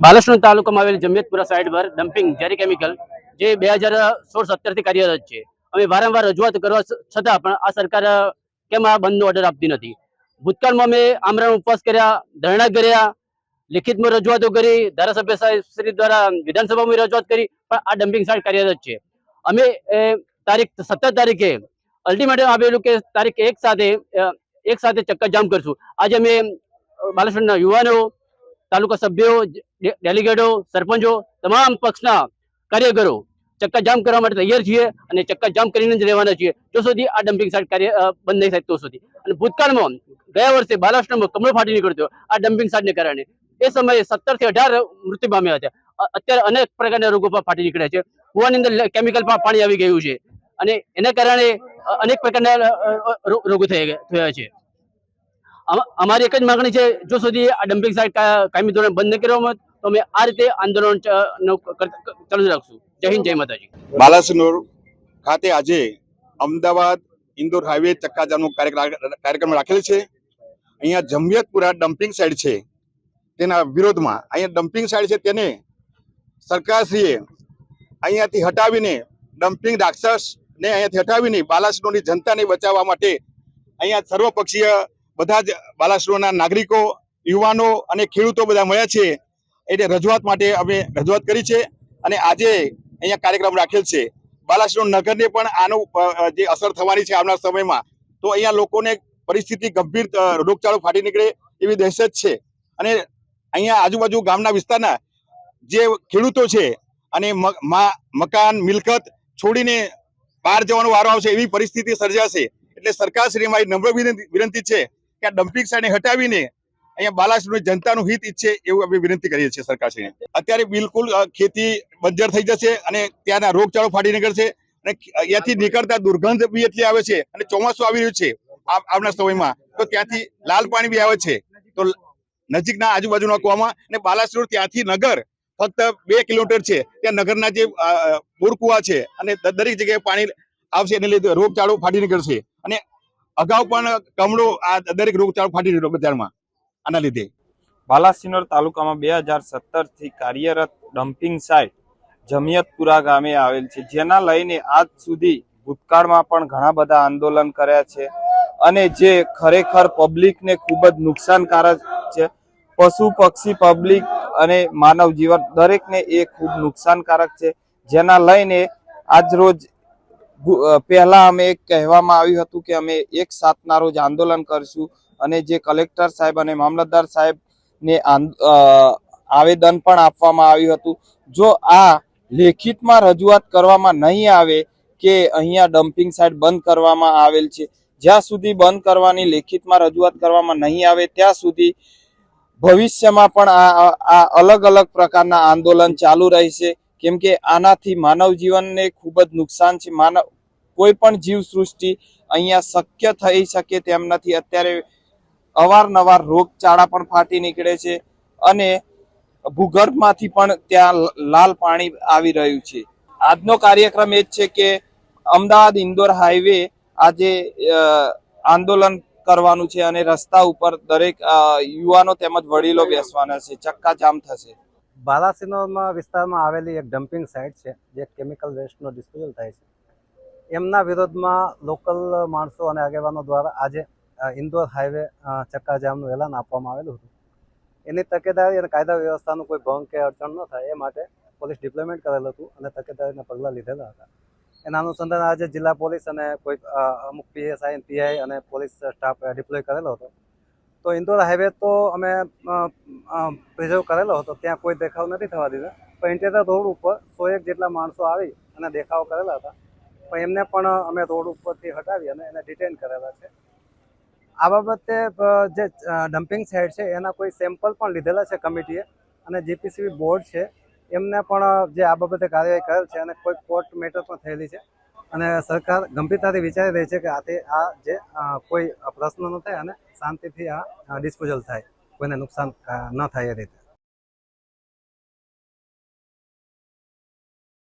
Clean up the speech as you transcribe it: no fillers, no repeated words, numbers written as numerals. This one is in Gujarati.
બાલાસણ તાલુકામાં આવેલ જમિયતપુરા સાઇટ પર ડમ્પિંગ ઝેરી કેમિકલ જે 2016-17 થી કાર્યરત છે. અમે વારંવાર રજૂઆત કરવા છતાં પણ આ સરકાર કેમ આ બંધનો ઓર્ડર આપતી નથી. ભૂતકાળમાં અમે આમરણ ઉપવાસ કર્યા, ધરણા કર્યા, લિખિતમાં રજૂઆતો કરી, ધારાસભ્ય શ્રી દ્વારા વિધાનસભામાં રજૂઆત કરી, પણ આ ડમ્પિંગ સાઇટ કાર્યરત છે. અમે તારીખ 17 તારીખે અલ્ટિમેટમ આપેલું કે તારીખ એક સાથે ચક્કાજામ કરશું. આજે અમે બાલાસણના યુવાનો, તાલુકા સભ્યો, ડેલિગેટો, સરપંચો, તમામ પક્ષના કાર્યકરો ચક્કાજામ કરવા માટે તૈયાર છીએ અને ચક્કાજામ કરીને જ રહેવાના છીએ જો સુધી આ ડમ્પિંગ સાઇટ કાર્ય બંધ નહીં થાય તો સુધી. અને ભૂતકાળમાં ગયા વર્ષે બાલાસણમાં કમળો ફાટી નીકળ્યો આ ડમ્પિંગ સાઇટને કારણે. એ સમયે 17 થી 18 મૃત્યુ પામ્યા હતા. અત્યારે અનેક પ્રકારના રોગો ફાટી નીકળ્યા છે. કુવાની અંદર કેમિકલ પાણી આવી ગયું છે અને એના કારણે અનેક પ્રકારના રોગો થયા છે. અમારી એક જ માંગણી છે, જો સુધી આ ડમ્પિંગ સાઇટ કાયમી ધોરણે બંધ નહીં કરવામાં તો અમે આ રીતે આંદોલન ચાલુ રાખશું. જય હિન્દ, જય માતાજી. બાલાસણ ખાતે આજે અમદાવાદ ઇન્દોર હાઈવે ચક્કાજામનો કાર્યક્રમ રાખેલ છે. અહીંયા જમિયતપુરા ડમ્પિંગ સાઇટ છે તેના વિરોધમાં અહીંયા ડમ્પિંગ સાઇટ છે તેને સરકારશ્રીએ અહીંયાથી હટાવીને ડમ્પિંગ રાક્ષસને અહીંયાથી હટાવીને બાલાસણની જનતાને બચાવવા માટે અહીંયા સર્વપક્ષીય બધા જ બાલાસણના નાગરિકો, યુવાનો અને ખેડૂતો બધા મળ્યા છે. એટલે રજૂઆત માટે અમે રજૂઆત કરી છે અને આજે અહીંયા કાર્યક્રમ રાખેલ છે. બાલાસણ નગરને પણ આનો જે અસર થવાની છે આવનાર સમયમાં, તો અહીંયા લોકોને પરિસ્થિતિ ગંભીર રોગચાળો ફાટી નીકળે એવી દહેશત છે. અને અહીંયા આજુબાજુ ગામના વિસ્તારના જે ખેડૂતો છે અને મકાન મિલકત છોડીને બહાર જવાનો વારો આવશે એવી પરિસ્થિતિ સર્જાશે. એટલે સરકારશ્રી મારી નમ્ર વિનંતી છે કે આ ડમ્પિંગ સાઇટને હટાવીને અહીંયા બાલાસણની જનતાનું હિત ઈચ્છે એવું અમે વિનંતી કરીએ છીએ સરકારશ્રીને. અત્યારે બિલકુલ ખેતી બંજર થઈ જશે અને ત્યાંના રોગચાળો ફાટી નીકળશે અને અહીંયાથી નીકળતા દુર્ગંધ બી એટલી આવે છે અને ચોમાસું આવી રહ્યું છે આવનાર સમયમાં, તો ત્યાંથી લાલ પાણી બી આવે છે. તો નજીકના આજુબાજુના કુવામાં અને બાલાસણ ત્યાંથી નગર ફક્ત 2 કિલોમીટર છે. ત્યાં નગરના જે બોર કુવા છે અને દરેક જગ્યાએ પાણી આવશે એને લીધે રોગચાળો ફાટી નીકળશે. અને અગાઉ પણ કમળો આ દરેક રોગચાળો ફાટી નીકળ્યો બજારમાં આના લીધે. બાલાસિનોર તાલુકામાં 2017 થી કાર્યરત ડમ્પિંગ સાઇટ જમિયતપુરા ગામે આવેલ છે, જેના લઈને આજ સુધી ભૂતકાળમાં પણ ઘણા બધા આંદોલન કર્યા છે અને જે ખરેખર પબ્લિકને ખૂબ જ નુકસાનકારક છે. પશુ પક્ષી, પબ્લિક અને માનવ જીવન દરેકને એ ખૂબ નુકસાનકારક છે. જેના લઈને આજ રોજ પહેલા અમે કહેવામાં આવ્યું હતું કે અમે 1/7ના રોજ આંદોલન કરીશું અને જે કલેક્ટર સાહેબ અને મામલતદાર સાહેબ ને આવેદન પણ આપવામાં આવ્યું હતું. જો આ લેખિતમાં રજૂઆત કરવામાં નહીં આવે કે અહીંયા ડમ્પિંગ સાઇટ બંધ કરવામાં આવેલ છે, જ્યાં સુધી બંધ કરવાની લેખિતમાં રજૂઆત કરવામાં નહીં આવે ત્યાં સુધી ભવિષ્યમાં પણ આ અલગ અલગ પ્રકારના આંદોલન ચાલુ રહેશે. કેમ કે આનાથી માનવ જીવનને ખૂબ જ નુકસાન છે. કોઈ પણ જીવ સૃષ્ટિ અહીંયા શક્ય થઈ શકે તેમ નથી. અત્યારે અવારનવાર રોગચાળા પણ ફાટી નીકળે છે અને ભૂગર્ભમાંથી પણ ત્યાં લાલ પાણી આવી રહ્યું છે. આજનો કાર્યક્રમ એ જ છે કે અમદાવાદ ઇન્દોર હાઈવે આજે આંદોલન કરવાનું છે અને રસ્તા ઉપર દરેક યુવાનો તેમજ વડીલો બેસવાના છે. ચક્કાજામ થશે. બાલાસિનોરમાં વિસ્તારમાં આવેલી એક ડમ્પિંગ સાઇટ છે જે કેમિકલ વેસ્ટનો ડિસ્પોઝલ થાય છે. એમના વિરોધમાં લોકલ માણસો અને આગેવાનો દ્વારા આજે ઇન્દોર હાઈવે ચક્કાજામનું એલાન આપવામાં આવેલું હતું. એની તકેદારી અને કાયદા વ્યવસ્થાનું કોઈ ભંગ કે અડચણ ન થાય એ માટે પોલીસ ડિપ્લોયમેન્ટ કરેલું હતું અને તકેદારીના પગલાં લીધેલા હતા. એના અનુસંધાને આજે જિલ્લા પોલીસ અને કોઈ અમુક PSI, PI અને પોલીસ સ્ટાફ ડિપ્લોય કરેલો હતો. તો ઇન્દોર હાઈવે તો અમે પ્રિઝર્વ કરેલો હતો, ત્યાં કોઈ દેખાવ નથી થવા દીધા. પણ ઇન્ટિરિયર રોડ ઉપર 101 જેટલા માણસો આવી અને દેખાવ કરેલા હતા, પણ એમને પણ અમે રોડ ઉપરથી હટાવી અને એને ડિટેન કરેલા છે. આ બાબતે જે ડમ્પિંગ સાઇટ છે એના કોઈ સેમ્પલ પણ લીધેલા છે કમિટીએ અને GPCB બોર્ડ છે એમને પણ જે આ બાબતે કાર્યવાહી કરેલ છે અને કોઈ કોર્ટ મેટર પણ થયેલી છે અને સરકાર ગંભીરતાથી વિચારી રહી છે કે આ જે કોઈ પ્રશ્ન ન થાય અને શાંતિથી આ ડિસ્પોઝલ થાય, કોઈને નુકસાન ન થાય એ રીતે.